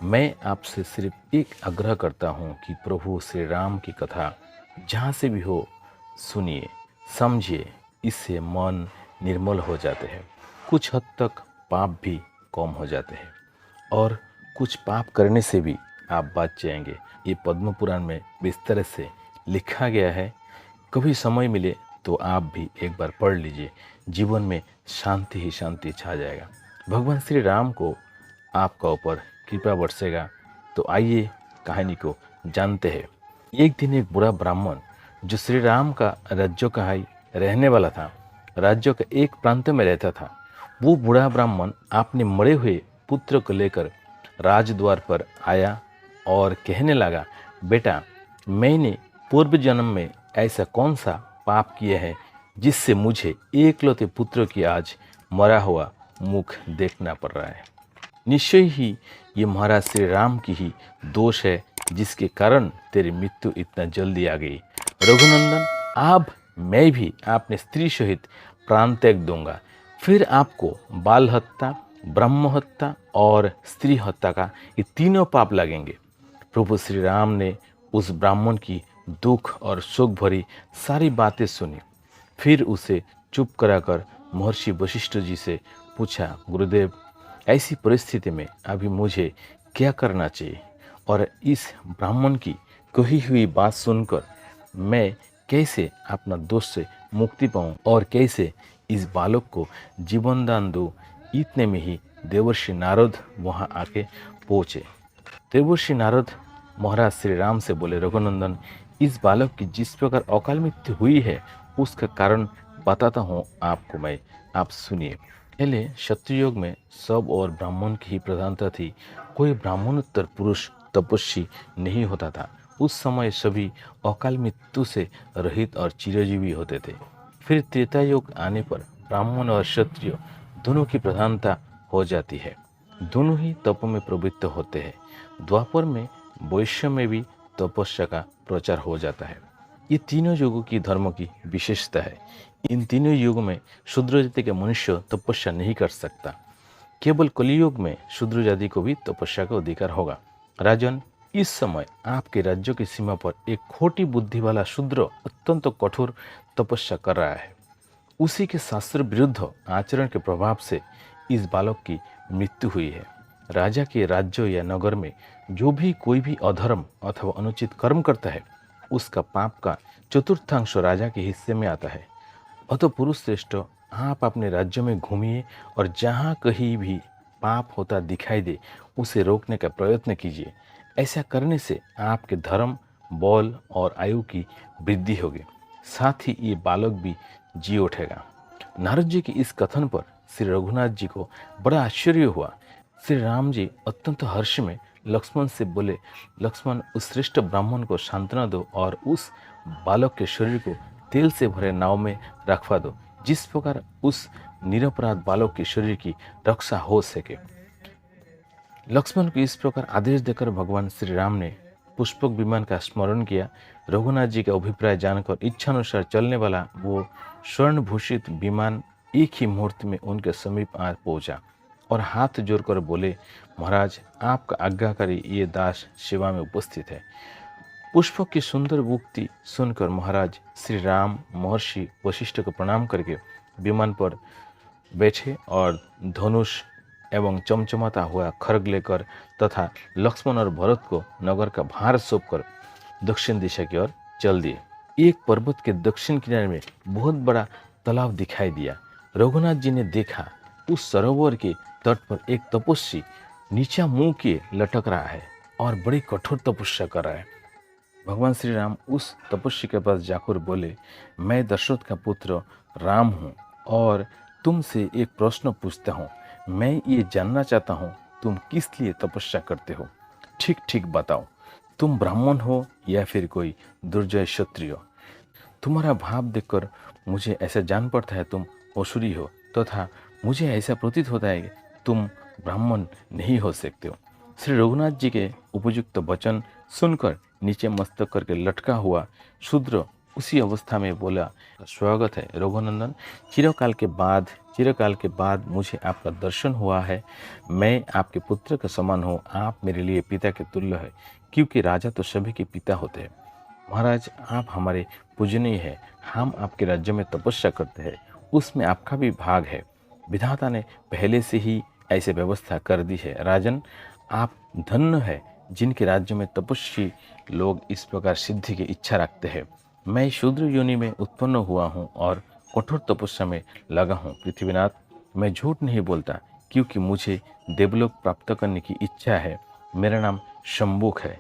मैं आपसे सिर्फ एक आग्रह करता हूँ कि प्रभु श्री राम की कथा जहाँ से भी हो सुनिए, समझिए। इससे मन निर्मल हो जाते हैं, कुछ हद तक पाप भी कम हो जाते हैं और कुछ पाप करने से भी आप बच जाएंगे। ये पद्म पुराण में विस्तार से लिखा गया है। कभी समय मिले तो आप भी एक बार पढ़ लीजिए, जीवन में शांति ही शांति छा जाएगा। भगवान श्री राम को आपका ऊपर कृपा बरसेगा। तो आइए कहानी को जानते हैं। एक दिन एक बुरा ब्राह्मण जो श्री राम का राज्य का ही रहने वाला था, राज्य के एक प्रांत में रहता था, वो बूढ़ा ब्राह्मण अपने मरे हुए पुत्र को लेकर राजद्वार पर आया और कहने लगा, बेटा, मैंने पूर्व जन्म में ऐसा कौन सा पाप किया है जिससे मुझे एकलौते पुत्र की आज मरा हुआ मुख देखना पड़ रहा है। निश्चय ही ये महाराज श्री राम की ही दोष है जिसके कारण तेरी मृत्यु इतना जल्दी आ गई। रघुनंदन, अब मैं भी अपने स्त्री सहित प्राण त्याग दूंगा, फिर आपको बाल हत्या, ब्रह्म हत्या और स्त्री हत्या का ये तीनों पाप लगेंगे। प्रभु श्री राम ने उस ब्राह्मण की दुख और शोक भरी सारी बातें सुनी। फिर उसे चुप कराकर महर्षि वशिष्ठ जी से पूछा, गुरुदेव, ऐसी परिस्थिति में अभी मुझे क्या करना चाहिए और इस ब्राह्मण की कही हुई बात सुनकर मैं कैसे अपना दोष से मुक्ति पाऊं और कैसे इस बालक को जीवन दान दूं। इतने में ही देवर्षि नारद वहां आके पहुंचे। देवर्षि नारद महाराज श्री राम से बोले, रघुनंदन, इस बालक की जिस प्रकार अकाल मृत्यु हुई है उसका कारण बताता हूँ आपको मैं, आप सुनिए। पहले शत्रुयुग में सब और ब्राह्मण की ही प्रधानता थी। कोई ब्राह्मणोत्तर पुरुष तपस्वी नहीं होता था। उस समय सभी अकाल मृत्यु से रहित और चिरजीवी होते थे। फिर त्रेता युग आने पर ब्राह्मण और क्षत्रिय दोनों की प्रधानता हो जाती है। दोनों ही तप में प्रवृत्त होते हैं। द्वापर में वैश्य में भी तपस्या का प्रचार हो जाता है। ये तीनों युगों की धर्म की विशेषता है। इन तीनों युगों में शूद्र जाति का मनुष्य तपस्या नहीं कर सकता। केवल कलियुग में शूद्र जाति को भी तपस्या का अधिकार होगा। राजन, इस समय आपके राज्य की सीमा पर एक खोटी बुद्धि वाला शूद्र अत्यंत कठोर तपस्या कर रहा है। उसी के शास्त्र विरुद्ध आचरण के प्रभाव से इस बालक की मृत्यु हुई है। राजा के राज्य या नगर में जो भी कोई भी अधर्म अथवा अनुचित कर्म करता है उसका पाप का चतुर्थांश राजा के हिस्से में आता है। अतः पुरुष श्रेष्ठ, आप अपने राज्य में घूमिए और जहाँ कहीं भी पाप होता दिखाई दे उसे रोकने का प्रयत्न कीजिए। ऐसा करने से आपके धर्म, बल और आयु की वृद्धि होगी, साथ ही ये बालक भी जी उठेगा। नारद जी की इस कथन पर श्री रघुनाथ जी को बड़ा आश्चर्य हुआ। श्री राम जी अत्यंत हर्ष में लक्ष्मण से बोले, लक्ष्मण, उस श्रेष्ठ ब्राह्मण को सांत्वना दो और उस बालक के शरीर को तेल से भरे नाव में रखवा दो, जिस प्रकार उस निरपराध बालक के शरीर की रक्षा हो सके। लक्ष्मण को इस प्रकार आदेश देकर भगवान श्री राम ने पुष्पक विमान का स्मरण किया। रघुनाथ जी का अभिप्राय जानकर इच्छानुसार चलने वाला वो स्वर्णभूषित विमान एक ही मुहूर्त में उनके समीप आ पहुंचा और हाथ जोड़कर बोले, महाराज, आपका आज्ञाकारी ये दास सेवा में उपस्थित है। पुष्पक की सुंदर उक्ति सुनकर महाराज श्री राम महर्षि वशिष्ठ को प्रणाम करके विमान पर बैठे और धनुष एवं चमचमाता हुआ खड्ग लेकर तथा लक्ष्मण और भरत को नगर का भार सौंपकर दक्षिण दिशा की ओर चल दिए। एक पर्वत के दक्षिण किनारे में बहुत बड़ा तालाब दिखाई दिया। रघुनाथ जी ने देखा, उस सरोवर के तट पर एक तपस्वी नीचा मुंह किए लटक रहा है और बड़ी कठोर तपस्या कर रहा है। भगवान श्री राम उस तपस्वी के पास जाकर बोले, मैं दशरथ का पुत्र राम हूँ और तुमसे एक प्रश्न पूछता हूँ। मैं ये जानना चाहता हूँ तुम किस लिए तपस्या करते हो। ठीक ठीक बताओ, तुम ब्राह्मण हो या फिर कोई दुर्जय क्षत्रिय। तुम्हारा भाव देखकर मुझे ऐसा जान पड़ता है तुम असुरी हो, तथा मुझे ऐसा प्रतीत होता है कि तुम ब्राह्मण नहीं हो सकते हो। श्री रघुनाथ जी के उपयुक्त वचन सुनकर नीचे मस्तक करके लटका हुआ शूद्र उसी अवस्था में बोला, स्वागत है रघुनंदन, चिरकाल के बाद चिरकाल के बाद मुझे आपका दर्शन हुआ है। मैं आपके पुत्र का समान हूँ, आप मेरे लिए पिता के तुल्य है, क्योंकि राजा तो सभी के पिता होते हैं। महाराज, आप हमारे पूजनीय हैं, हम आपके राज्य में तपस्या करते हैं, उसमें आपका भी भाग है। विधाता ने पहले से ही ऐसे व्यवस्था कर दी है। राजन, आप धन्य है जिनके राज्य में तपस्वी लोग इस प्रकार सिद्धि की इच्छा रखते हैं। मैं शूद्र योनि में उत्पन्न हुआ हूँ और कठोर तपस्या में लगा हूँ। पृथ्वीनाथ, मैं झूठ नहीं बोलता, क्योंकि मुझे देवलोक प्राप्त करने की इच्छा है। मेरा नाम शंबुक है।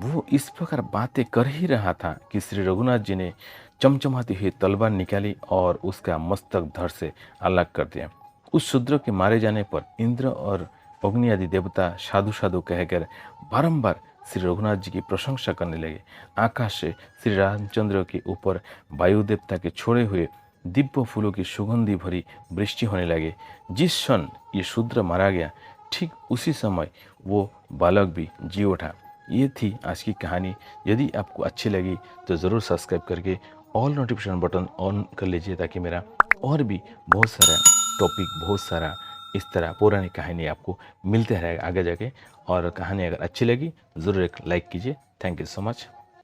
वो इस प्रकार बातें कर ही रहा था कि श्री रघुनाथ जी ने चमचमाती हुई तलवार निकाली और उसका मस्तक धड़ से अलग कर दिया। उस शूद्र के मारे जाने पर इंद्र और अग्नि आदि देवता साधु साधु कहकर बारंबार श्री रघुनाथ जी की प्रशंसा करने लगे। आकाश से श्री रामचंद्र के ऊपर वायु देवता के छोड़े हुए दिव्य फूलों की सुगंधी भरी वृष्टि होने लगे। जिस क्षण ये शूद्र मारा गया, ठीक उसी समय वो बालक भी जी उठा। ये थी आज की कहानी। यदि आपको अच्छी लगी तो ज़रूर सब्सक्राइब करके ऑल नोटिफिकेशन बटन ऑन कर लीजिए, ताकि मेरा और भी बहुत सारा टॉपिक, बहुत सारा इस तरह पुरानी कहानी आपको मिलते रहेगा आगे जाके। और कहानी अगर अच्छी लगी ज़रूर एक लाइक कीजिए। Thank you so much.